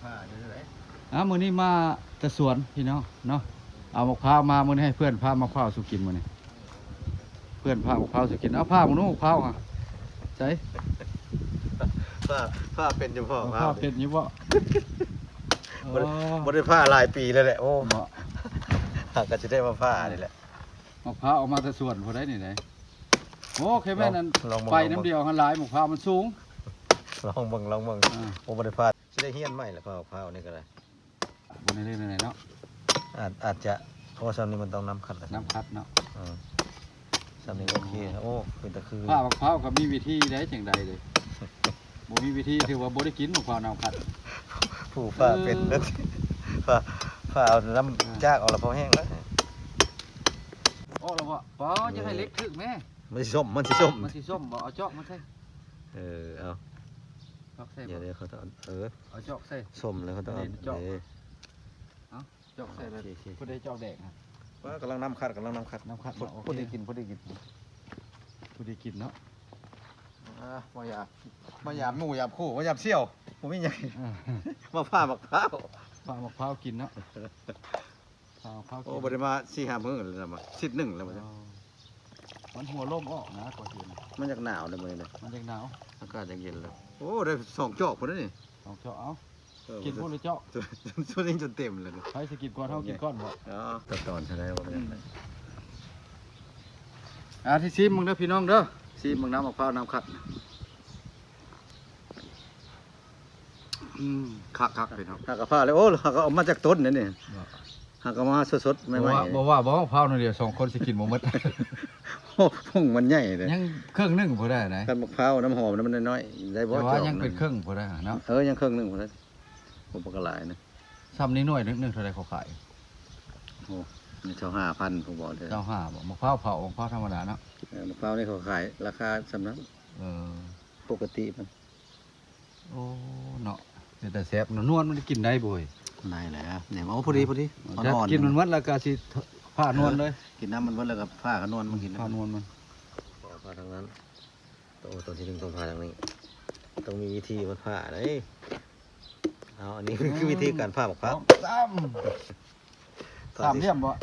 ผ้าอยู่ที่ไหนมื้อนี้มาแต่สวนพี่น้องเนาะเอามะพร้าวมามื้อนี้ให้เพื่อนพามะพร้าวสุกินมื้อนี้เพื่อนพามะพร้าวสุกินเอาผ้ามื้อนู้นมะพร้าวอ่ะใส่ ผ้าเป็นอยู่พ่อ มะพร้าวเป็นอยู่บ่บ่ได้ผ้าหลายปีแล้วแหละโอ้ บ่ หากก็จะได้มาผ้านี่แหละ มะพร้าวออกมาแต่สวนพอได้นี่ไหนโอ้แค่แม่นั้น ลอง ไปน้ำเดียวหันหลายมะพร้าวมันสูง ลองเบิ่งโอ้บ่ได้ผ้าสิได้เฮียนใหม่แหละผ้านี่ก็ได้ บ่ได้เล่นไหนเนาะ อาจจะเพราะว่าซ้ำนี้มันต้องน้ำคัด น้ำคัดเนาะ ซ้ำนี้โอเคโอ้เป็นตะคือ ผ้ามะพร้าวก็มีวิธีได้จังใดเลยบ่มีวิธีถือว่าบ่ได้กินมะพร้าวน้ำคัด ผู้ผ้าเป็นแล้วผ้าเอาน้ำจากเอาละพอแห้งแล้ว โอ้แล้วบ่ป๋อจะให้เล็กถึกแม่ มันสิส้มมันสิส้ม มันสิส้มบ่เอาจอกมาใส่ เอา จอกใส่ เดี๋ยวเขาต้องเอาจอกใส่ ส้มแล้วเขาต้อง จอกใส่เลยผู้ใดจอกแดงครับ ว่ากำลังน้ำคัดน้ำคัด พอดีกิน ผู้ใดกินเนาะ มายามหมูยามคู่มายามเสี่ยวผมไม่ใหญ่มาผ้ามักพร้าว ผ้ามะพร้าวกินเนาะผ้ามะพร้าวกิน โอ้บริมา4-5 มื้อเลยนะมา1 แล้วมันหัวล่มออกนะก่อนกิน มันจากหนาวเลยมื้อนี้ มันยังหนาว อากาศจะเย็นแล้วโอ้ได้2 จอกพุ่นนี่ เอาเจาะเอากินพวกเลยเจาะ ส่วนนี้จนเต็มเลย ใครสิกินก่อนเฮากินก่อนบ่ ตอนใช่ไหมว่าเป็นที่ซีมมึงเด้อพี่น้องเด้อซีมมึงน้ำมะพร้าวน้ำคัดคักพี่น้อง หากระผ้าเลยโอ้หากเอามาจากต้นนี่หากเอามาสดๆไม่ไหว บ่ว่ามะพร้าวนั่นเดียว2คนสิกินบ่หมด โอ้พุ่งมันใหญ่เลย ยังเครื่องนึงบ่ได้ไหน กันมะพร้าวน้ำหอมน้ำมันน้อยๆได้บ่ แต่ว่ายังเป็นเครื่องบ่ได้เนาะ ยังครึ่งนึงพุ่นนะผมปกหลายนะ ซ้ำนี้หน่วยนึงเท่าใดเขาขาย โอ้นี่เขา5,000ผมบอกเลย เจ้าห้าบ่มะพร้าวเผามะพร้าวธรรมดาเนาะ มะพร้าวนี่เขาขายราคาสำนักปกติมัน โอ้เนาะแต่แซ่บนวลมันกินได้บ่อย ได้แล้วเนี่ยพอดีกินมันหมดแล้วก็สิผ้านวลเลย กินน้ำมันวัดแล้วกับผ้าขนวลมันกิน ผ้านวลมัน ผ้าทางนั้นตัวที่1ต้องผ้าทางนี้ต้องมีวิธีมันผ้าเลยเอาอันนี้คือวิธีการผ้ามะพร้าว สามเหลี่ยมบ่1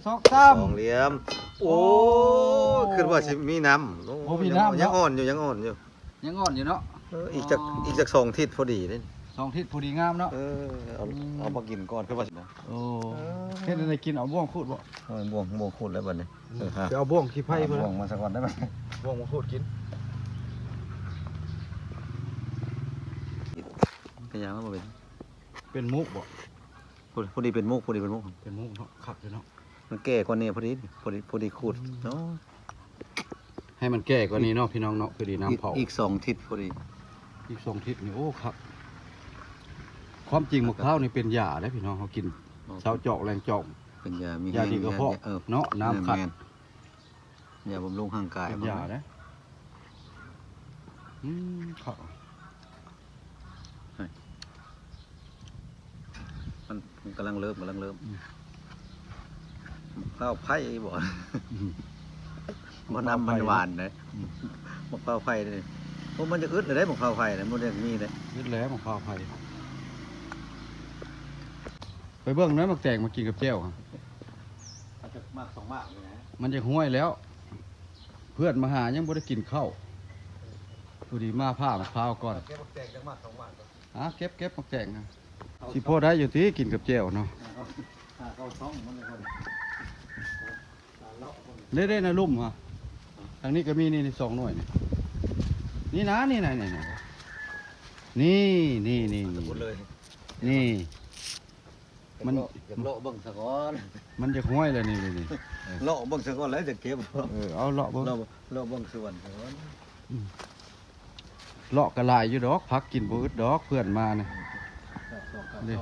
2 2 เหลี่ยมโอ้คือว่าสิมีน้ำยังอ่อนอยู่ยังอ่อนอยู่เนาะอีกจาก2 ทิศพอดีเลย 2 ทิศพอดีงามเนาะเอามากินก่อนคือว่าสินะ โอ้เฮ็ดอะไรกินเอาบ่วงขูดบ่ บ่วงขูดแล้วบัดนี้ ไปเอาบ่วงขี้ไผ่เพิ่น บ่วงมาสักก่อนได้ไหม บ่วงมาขูดกิน กระยามาเป็นมุกบ่ พอดีเป็นมุก เป็นมุกเนาะคักเลยเนาะ มันแก่กว่านี้พอดีขูดเนาะ ให้มันแก่กว่านี้เนาะพี่น้องเนาะพอดีน้ำเผา อีก2 ทิศพอดี อีก2 ทิศนี่โอ้คักความจริงมะพร้าวนี่เป็นยาได้พี่น้องเขากินเช้าเจาะแรงเจาะ เป็นยามี ยาดีกระเพาะเนาะน้ำขัด ยาบำรุงร่างกาย เป็นยานะครับ มันกำลังเริ่มข้าวไผ่บ่น้ำมันหวานเลยมะพร้าวไผ่เลยเพราะมันจะอึดเลยได้มะพร้าวไผ่เลยมันจะมีเลย ยึดแล้วมะพร้าวไผ่ไปเบิ่งน้อยมักแตงมากินกับแจ่วครับ จะมาก2 มากเลยนะ มันจะห้วยแล้ว เพื่อนมาหายังบ่ได้กินข้าวพอดีมาผ้ามะพร้าวก่อน แกบอกแตกจะมาก2 มาก เก็บมักแตงนะสิพอได้อยู่ที่กินกับแจ่วเนาะ เข้าท้องมันเลย ได้นะลุ่มฮะทางนี้ก็มีนี่2 หน่วยนี่นะนี่หมดเลย นี่มัน โลเบิ่งซะก่อน มันจะห้วยเลยนี่ โลเบิ่งซะก่อนแล้วจะเก็บ เอาเลาะเบิ่ง โลเบิ่งส่วนซะก่อน เลาะกระลายอยู่ดอกพักกินบ่อึดดอกเพื่อนมาเนี่ยนี่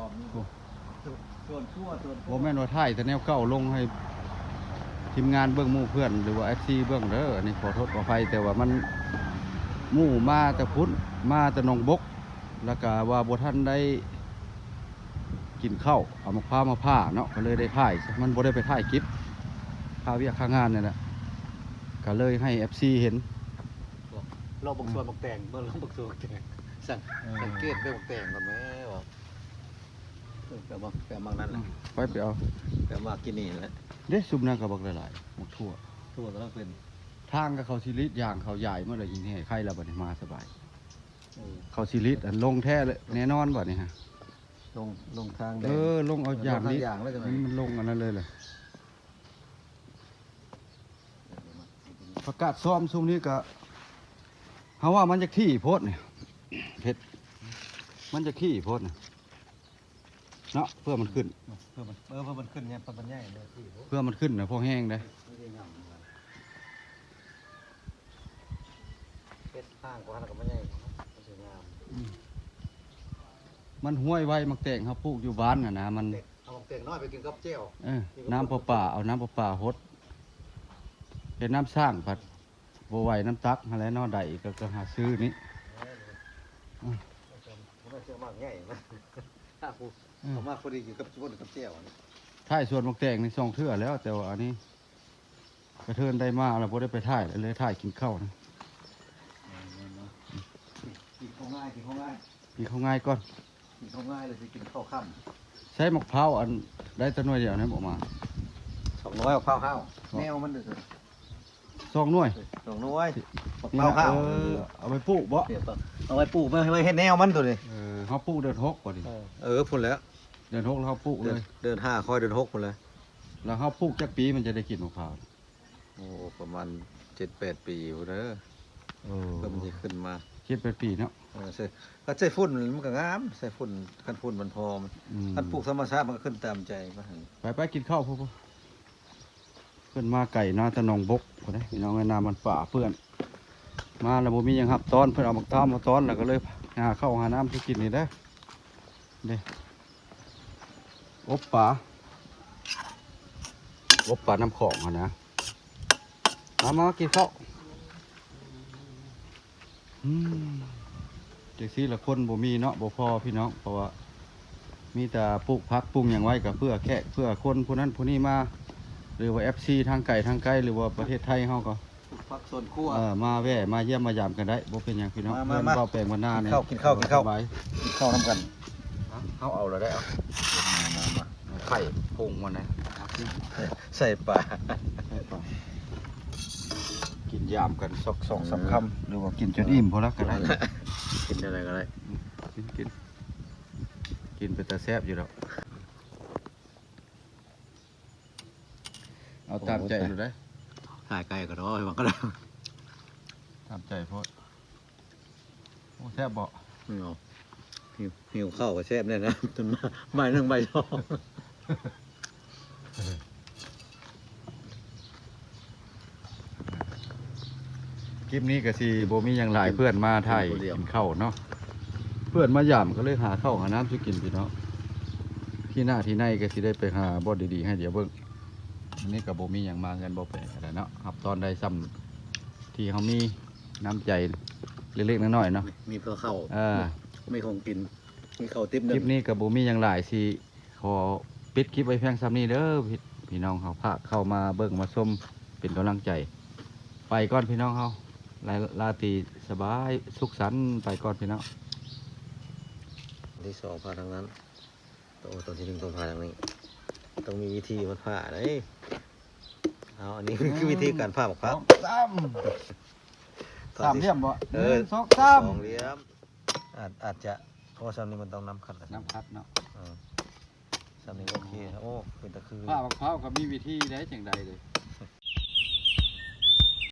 ส่วนทั่ว บ่แม่นว่าถ่ายแต่แนวเก่าลงให้ทีมงานเบิ่งหมู่เพื่อนหรือว่า FC เบิ่งเด้ออันนี้ขอโทษขออภัยแต่ว่ามันหมู่มาแต่พุ่นมาแต่หนองบกแล้วก็ว่าบ่ทันได้กินข้าวเอามะพร้าวมาผ่าเนาะก็เลยได้ถ่ายมันบ่ได้ไปถ่ายคลิปพาเวียกข้างงานนี่แหละก็เลยให้ FC เห็น เราบักส่วนบักแตงเบิ่งบักส่วนบักแตงสังเกตเบิ่งบักแตงก่อนแม่ว่า แปลมักนั่นแหละ ไปเอา แปลมักกินนี่แหละ เด้ซุปนั่นก็บักหลายๆหมกทั่ว ทั่วก็ต้องเป็น ทางก็เขาสิลิดอย่างเขาใหญ่เมื่อไหร่ยิงให้ใครแล้วบัดนี้มาสบายเขาสิลิดอันลงแท้เลยแน่นอนบัดนี้ฮะ ลงทางแดง ลงเอาอย่างนี้ ลงทางอย่างแล้วจังไง มันลงอันนั้นเลยประกาศซ้อมซุมนี้ก็เฮาว่ามันจะขี้โพดเนี่ยเผ็ดมันจะขี้โพดเนี่ยเนาะเพื่อมันขึ้น เพื่อมันขึ้นเนี่ยเพื่อมันใหญ่เลยที่ เพื่อมันขึ้นนะพอแห้งได้ เป็ดห้างกว่าแล้วก็มันใหญ่มันสวยงาม มันห้วยไว้มักแต่งเขาปลูกอยู่บ้านนะมัน เอาเตียงน้อยไปกินกับเจียว น้ำประปาเอาน้ำประปาหดเป็นน้ำสร้างผัดบไหวน้ำตักอะไรนอใดก็หาซื้อนี้ มันเชื่อมากใหญ่นะถ้าผู้ผมมากพอดีอยู่กับชุบกับเจียว ถ่ายส่วนมักแต่งในซองเทื่อแล้ว แต่ว่าอันนี้กระเทินได้มาเราบ่ได้ไปถ่ายเลยถ่ายกินข้าวนะ กินข้าวง่ายกินข้าวง่าย กินข้าวง่ายก่อน กินข้าวง่ายเลยสิกินข้าวค่ำ ใช้มะพร้าวอันได้แตัวหน่วยเดียวนะบอกมา 200เอาข้าวแนวมันเดือด ซองหน่วย 200ข้าว เอาไปปลูกบ่ เอาไว้ปลูกไม่ให้แนวมันตัวนี้ เขาปลูกเดือน6ก่อนดิ พุ่นแล้ว เดือน6แล้วเขาปลูกเลย เดิน5ค่อยเดิน6พุ่นเลย แล้วเขาปลูกจักปีมันจะได้กินมะพร้าว โอ้ประมาณ 7-8 ปีพุ่นเด้อก็มันจะขึ้นมา 7-8 ปีเนาะ ใส่ก็ใส่ฝุ่นมันก็งามใส่ฝุ่นคันฝุ่นมันพอมันคันปลูกธรรมชาติมันก็ขึ้นตามใจมาหั่น ไปกินข้าวพ่อเพื่อนมาไก่นาตะนองบกพอได้พี่น้องไอ้นามันป่าเพื่อนมาแล้วบ่มีหยังครับตอนเพื่อนเอาหมักท้ามมาตอนแล้วก็เลยหาข้าวหาน้ำที่กินนี่ได้เด้อบป่าน้ำของอะนะมากินข้าวเด็กซี่ละคนบ่มีเนาะบ่พอพี่น้องเพราะว่ามีแต่ปลูกพักปลูกอย่างไว้กับเพื่อแค่เพื่อคนผู้นั้นผู้นี้มาหรือว่า FC ทางไก่ทางไกลหรือว่าประเทศไทยเฮาก็ ผักสวนครัว มาแวะมาเยี่ยมมายามกันได้บ่เป็นหยังพี่น้อง มา เพิ่นเว้าแปลงวันหน้าเนี่ย กินข้าว สบาย กินข้าวน้ำกัน เฮาเอาแล้วได้เอาไข่พุงมันนะ ใส่ปลา กินยามกัน2-3 คำหรือว่ากินจนอิ่มพอแล้วก็ได้ กินอะไรก็ได้ กินเป็นตาแซ่บอยู่แล้วเอาตามใจดูได้ ถ่ายไก่ก็ได้มันก็ได้ ตามใจเพราะโอ้แซ่บบ่ หิวข้าวก็แซ่บแน่นะจนใบหนึ่งใบสอง คลิปนี้ก็สิบ่มีหยังหลายเพื่อนมาถ่ายกินข้าวเนาะเพื่อนมาย่ำก็เลยหาข้าวหาน้ำสิกินพี่เนาะที่หน้าที่ในก็สิได้ไปหาบ่ดีๆให้เดี๋ยวเบิ่งอันนี้ก็บ่มีหยังมาเงินบ่แปลกอะไรเนาะครับตอนใดซ้ำที่เขามีน้ำใจเล็กๆน้อยๆเนาะ มีเพื่อข้าว มีของกินมีข้าวติ๊บ คลิปนี้กับบูมีอย่างหลายสิขอปิดคลิปไว้เพียงซ้ำนี้เด้อพี่น้องเขาพาเข้ามาเบิ่งมาชมเป็นกำลังใจ ไปก่อนพี่น้องเขาลาตรีสบายสุขสันต์ไปก่อนพี่น้อง ที่สองพาทางนั้นตัวที่หนึ่งต้องพาทางนี้ต้องมีวิธีมันผ่าเลยเอาอันนี้คือวิธีการผ่าครับ สามเหลี่ยมบ่ สอง สาม เหลี่ยมอาจจะเพราะว่าซ้ำนี้มันต้องน้ำขัด น้ำคัดเนาะ ซ้ำนี้โอเคโอ้เป็นตะคือ ผ้ามะพร้าวก็มีวิธีได้จังใดเลย